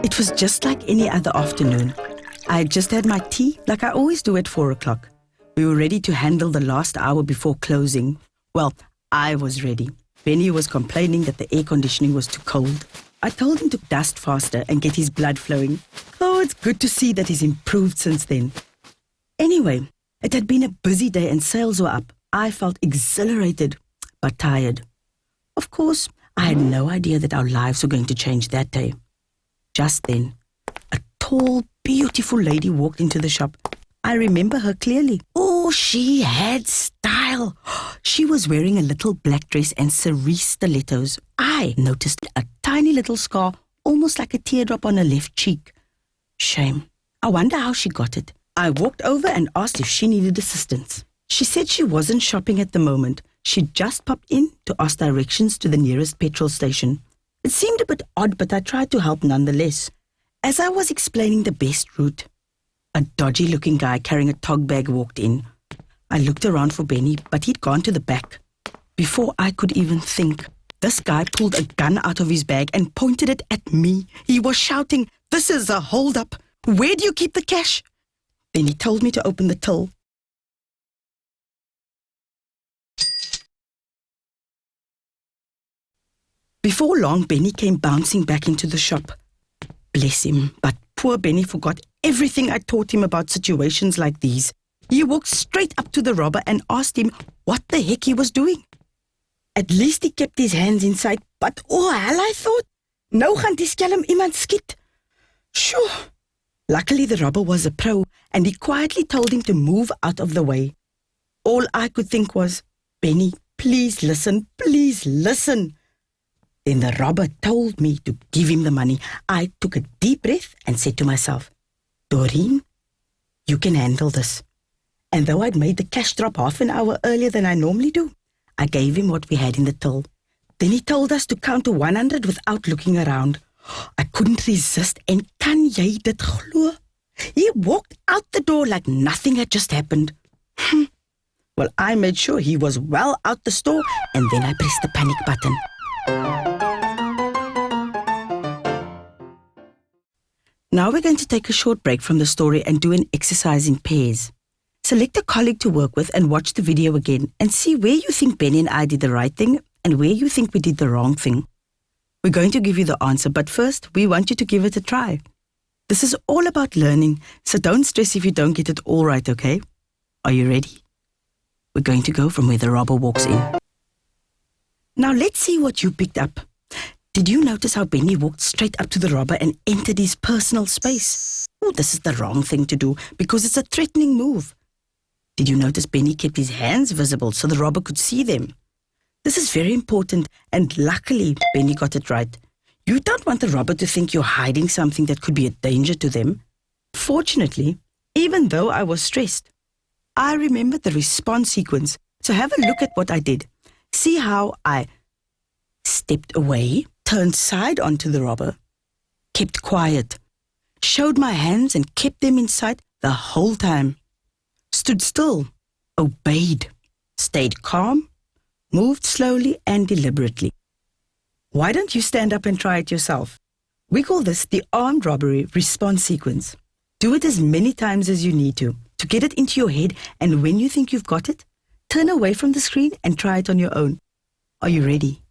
It was just like any other afternoon. I had just had my tea, like I always do at 4 o'clock. We were ready to handle the last hour before closing. Well, I was ready. Benny was complaining that the air conditioning was too cold. I told him to dust faster and get his blood flowing. Oh, it's good to see that he's improved since then. Anyway, it had been a busy day and sales were up. I felt exhilarated, but tired. Of course, I had no idea that our lives were going to change that day. Just then, a tall, beautiful lady walked into the shop. I remember her clearly. Oh, she had style. She was wearing a little black dress and cerise stilettos. I noticed a tiny little scar, almost like a teardrop on her left cheek. Shame. I wonder how she got it. I walked over and asked if she needed assistance. She said she wasn't shopping at the moment. She'd just popped in to ask directions to the nearest petrol station. It seemed a bit odd, but I tried to help nonetheless. As I was explaining the best route, a dodgy-looking guy carrying a tog bag walked in. I looked around for Benny, but he'd gone to the back. Before I could even think, this guy pulled a gun out of his bag and pointed it at me. He was shouting, "This is a hold-up. Where do you keep the cash?" Then he told me to open the till. Before long, Benny came bouncing back into the shop. Bless him, but poor Benny forgot everything I taught him about situations like these. He walked straight up to the robber and asked him what the heck he was doing. At least he kept his hands inside, but oh hell, I thought, nou gaan die skelm iemand skiet. Sure. Luckily the robber was a pro and he quietly told him to move out of the way. All I could think was, Benny, please listen, please listen. Then the robber told me to give him the money. I took a deep breath and said to myself, Doreen, you can handle this. And though I'd made the cash drop half an hour earlier than I normally do, I gave him what we had in the till. Then he told us to count to 100 without looking around. I couldn't resist, and kan jy dit glo? He walked out the door like nothing had just happened. Well, I made sure he was well out the store, and then I pressed the panic button. Now we're going to take a short break from the story and do an exercise in pairs. Select a colleague to work with and watch the video again and see where you think Benny and I did the right thing and where you think we did the wrong thing. We're going to give you the answer, but first we want you to give it a try. This is all about learning, so don't stress if you don't get it all right, okay? Are you ready? We're going to go from where the robber walks in. Now let's see what you picked up. Did you notice how Benny walked straight up to the robber and entered his personal space? Oh, this is the wrong thing to do because it's a threatening move. Did you notice Benny kept his hands visible so the robber could see them? This is very important, and luckily Benny got it right. You don't want the robber to think you're hiding something that could be a danger to them. Fortunately, even though I was stressed, I remembered the response sequence. So have a look at what I did. See how I stepped away, turned side onto the robber, kept quiet, showed my hands and kept them in sight the whole time, stood still, obeyed, stayed calm, moved slowly and deliberately. Why don't you stand up and try it yourself? We call this the armed robbery response sequence. Do it as many times as you need to get it into your head, and when you think you've got it, turn away from the screen and try it on your own. Are you ready?